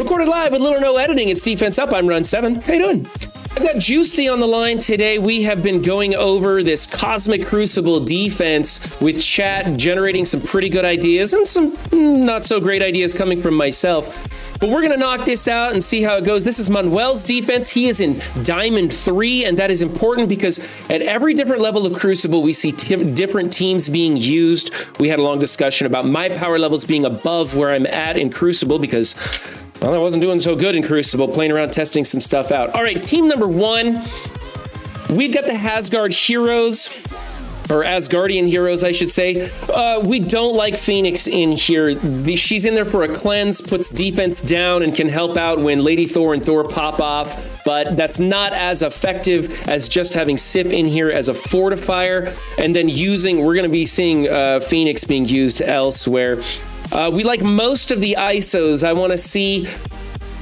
Recorded live with little or no editing. It's Defense Up. I'm Run 7. How you doing? I've got Jgiusti on the line today. We have been going over this Cosmic Crucible defense with chat, generating some pretty good ideas and some not so great ideas coming from myself. But we're going to knock this out and see how it goes. This is Manuel's defense. He is in Diamond 3, and that is important because at every different level of Crucible, we see different teams being used. We had a long discussion about my power levels being above where I'm at in Crucible because, well, I wasn't doing so good in Crucible, playing around, testing some stuff out. All right, team number 1, we've got the Asgard heroes. Or Asgardian heroes, I should say. We don't like Phoenix in here. She's in there for a cleanse, puts defense down, and can help out when Lady Thor and Thor pop off. But that's not as effective as just having Sif in here as a fortifier. And then we're going to be seeing Phoenix being used elsewhere. We like most of the ISOs. I want to see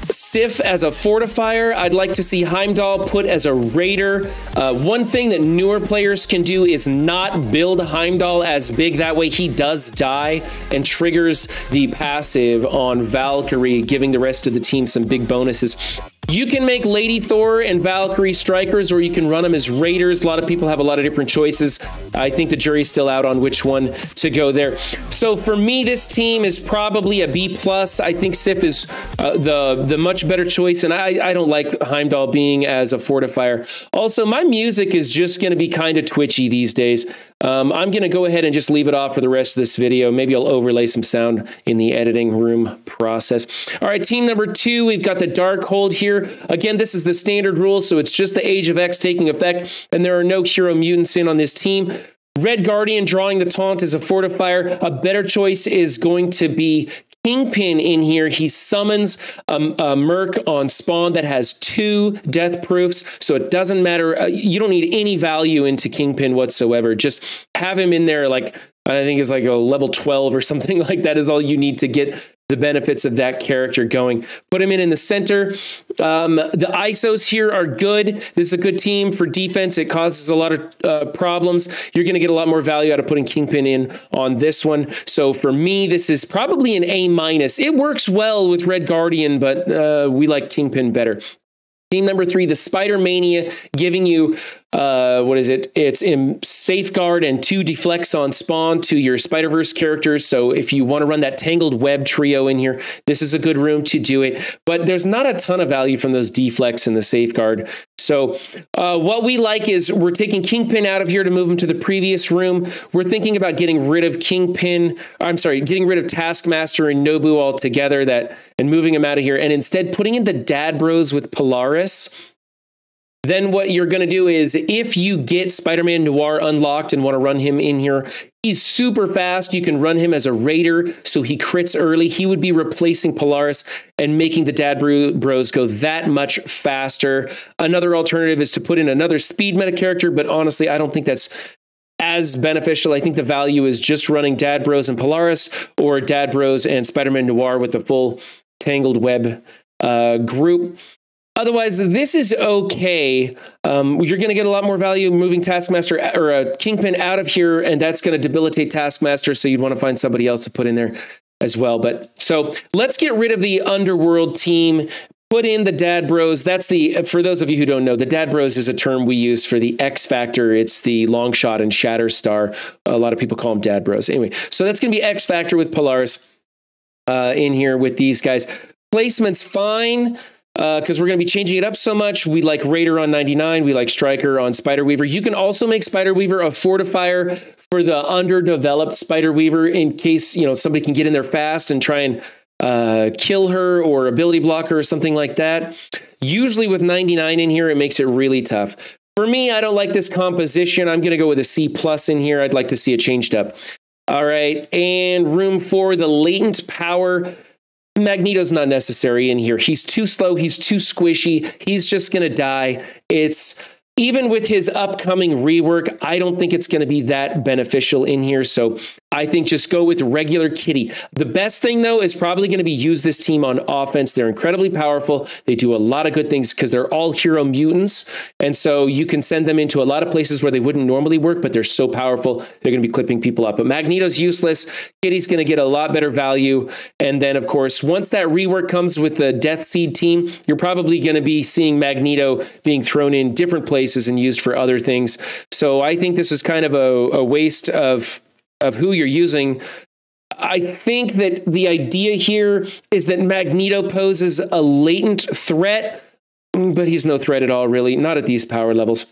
Sif as a fortifier. I'd like to see Heimdall put as a raider. One thing that newer players can do is not build Heimdall as big. That way he does die and triggers the passive on Valkyrie, giving the rest of the team some big bonuses. You can make Lady Thor and Valkyrie strikers, or you can run them as raiders. A lot of people have a lot of different choices. I think the jury's still out on which one to go there. So for me, this team is probably a B+. I think Sif is the much better choice, and I don't like Heimdall being as a fortifier. Also, my music is just going to be kind of twitchy these days. I'm going to go ahead and just leave it off for the rest of this video. Maybe I'll overlay some sound in the editing room process. All right, team number 2, we've got the Darkhold here. Again, this is the standard rule, so it's just the Age of X taking effect, and there are no hero mutants in on this team. Red Guardian drawing the taunt as a fortifier. A better choice is going to be Kingpin in here. He summons a Merc on spawn that has 2 death proofs, so it doesn't matter. You don't need any value into Kingpin whatsoever. Just have him in there, like, I think it's like a level 12 or something like that is all you need to get the benefits of that character going. Put him in the center. The ISOs here are good. This is a good team for defense. It causes a lot of problems. You're going to get a lot more value out of putting Kingpin in on this one. So for me, this is probably an A-. It works well with Red Guardian, but we like Kingpin better. Team number 3, the Spidermania, giving you, what is it? It's in Safeguard and 2 deflects on spawn to your Spider-Verse characters. So if you want to run that Tangled Web trio in here, this is a good room to do it. But there's not a ton of value from those deflects in the Safeguard. So what we like is we're taking Kingpin out of here to move him to the previous room. We're thinking about getting rid of getting rid of Taskmaster and Nobu altogether and moving him out of here and instead putting in the Dad Bros with Polaris. Then what you're going to do is if you get Spider-Man Noir unlocked and want to run him in here, he's super fast. You can run him as a raider, so he crits early. He would be replacing Polaris and making the Dad Bros go that much faster. Another alternative is to put in another speed meta character, but honestly, I don't think that's as beneficial. I think the value is just running Dad Bros and Polaris or Dad Bros and Spider-Man Noir with the full Tangled Web group. Otherwise, this is okay. You're going to get a lot more value moving Taskmaster or Kingpin out of here, and that's going to debilitate Taskmaster, so you'd want to find somebody else to put in there as well. But so let's get rid of the Underworld team. Put in the Dad Bros. For those of you who don't know, the Dad Bros is a term we use for the X Factor. It's the Longshot and Shatterstar. A lot of people call them Dad Bros. Anyway, so that's going to be X Factor with Polaris in here with these guys. Placement's fine. Because we're going to be changing it up so much. We like Raider on 99. We like Striker on Spider-Weaver. You can also make Spider-Weaver a fortifier for the underdeveloped Spider-Weaver in case, somebody can get in there fast and try and kill her or ability block her or something like that. Usually with 99 in here, it makes it really tough. For me, I don't like this composition. I'm going to go with a C+ in here. I'd like to see it changed up. All right. And room 4, the Latent Power. Magneto's not necessary in here. He's too slow. He's too squishy. He's just going to die. Even with his upcoming rework, I don't think it's going to be that beneficial in here. So I think just go with regular kitty. The best thing, though, is probably going to be use this team on offense. They're incredibly powerful. They do a lot of good things because they're all hero mutants. And so you can send them into a lot of places where they wouldn't normally work, but they're so powerful, they're going to be clipping people up. But Magneto's useless. Kitty's going to get a lot better value. And then, of course, once that rework comes with the Death Seed team, you're probably going to be seeing Magneto being thrown in different places and used for other things. So I think this is kind of a waste of who you're using. I think that the idea here is that Magneto poses a latent threat, but he's no threat at all, really. Not at these power levels.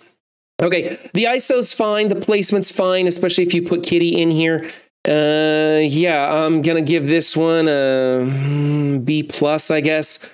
Okay, the ISO's fine. The placement's fine, especially if you put Kitty in here. Yeah, I'm going to give this one a B+, I guess.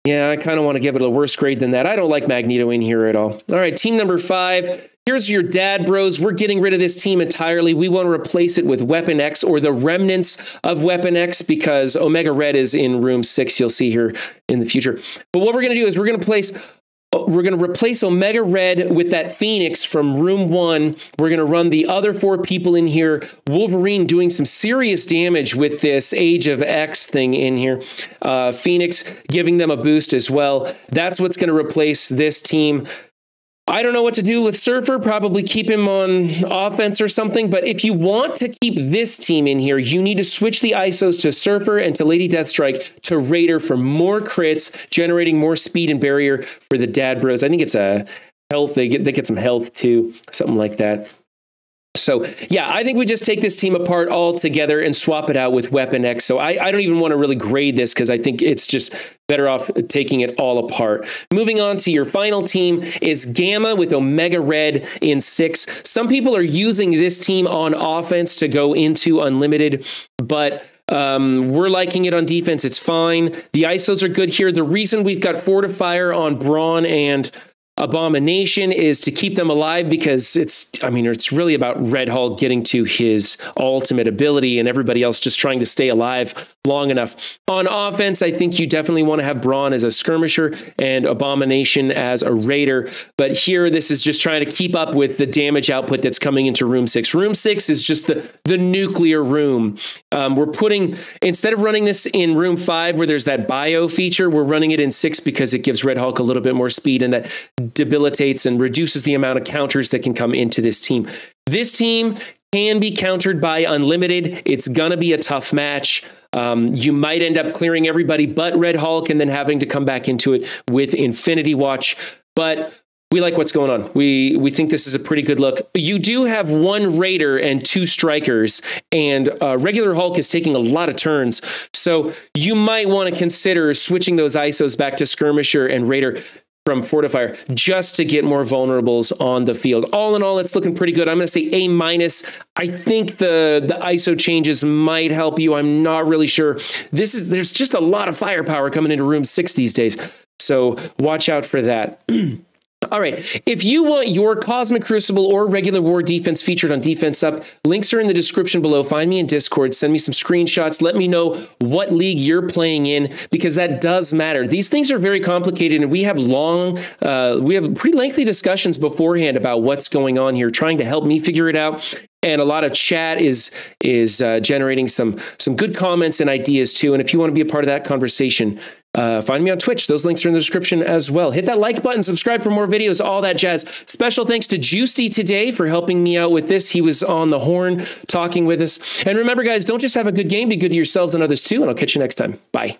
Yeah, I kind of want to give it a worse grade than that. I don't like Magneto in here at all. All right, team number 5. Here's your dad bros. We're getting rid of this team entirely. We want to replace it with Weapon X or the remnants of Weapon X because Omega Red is in room 6. You'll see here in the future. But what we're going to do is we're going to replace Omega Red with that Phoenix from room 1. We're going to run the other 4 people in here. Wolverine doing some serious damage with this Age of X thing in here. Phoenix giving them a boost as well. That's what's going to replace this team. I don't know what to do with Surfer, probably keep him on offense or something, but if you want to keep this team in here, you need to switch the ISOs to Surfer and to Lady Deathstrike to Raider for more crits, generating more speed and barrier for the dad bros. I think it's a health, they get some health too, something like that. So yeah, I think we just take this team apart all together and swap it out with Weapon X. So I don't even want to really grade this because I think it's just better off taking it all apart. Moving on to your final team is Gamma with Omega Red in 6. Some people are using this team on offense to go into Unlimited, but we're liking it on defense. It's fine. The ISOs are good here. The reason we've got Fortifier on Brawn and Abomination is to keep them alive because it's really about Red Hulk getting to his ultimate ability and everybody else just trying to stay alive long enough. On offense, I think you definitely want to have Brawn as a skirmisher and Abomination as a raider. But here, this is just trying to keep up with the damage output that's coming into room 6. Room 6 is just the nuclear room. We're putting, instead of running this in room 5 where there's that bio feature, we're running it in 6 because it gives Red Hulk a little bit more speed and that debilitates and reduces the amount of counters that can come into this team. This team can be countered by Unlimited. It's going to be a tough match. You might end up clearing everybody but Red Hulk and then having to come back into it with Infinity Watch. But we like what's going on. We think this is a pretty good look. You do have 1 Raider and 2 Strikers, and regular Hulk is taking a lot of turns. So you might want to consider switching those ISOs back to Skirmisher and Raider from Fortifier just to get more vulnerables on the field. All in all, it's looking pretty good. I'm going to say A-. I think the ISO changes might help you. I'm not really sure. There's just a lot of firepower coming into room 6 these days. So watch out for that. All right, if you want your Cosmic Crucible or regular war defense featured on Defense Up, links are in the description below. Find me in Discord, send me some screenshots, let me know what league you're playing in, because that does matter. These things are very complicated, and we have pretty lengthy discussions beforehand about what's going on here, trying to help me figure it out. And a lot of chat is generating some good comments and ideas too. And if you want to be a part of that conversation, find me on Twitch. Those links are in the description as well. Hit that like button, subscribe for more videos, all that jazz. Special thanks to Jgiusti today for helping me out with this. He was on the horn talking with us. And remember, guys, don't just have a good game, be good to yourselves and others too. And I'll catch you next time. Bye.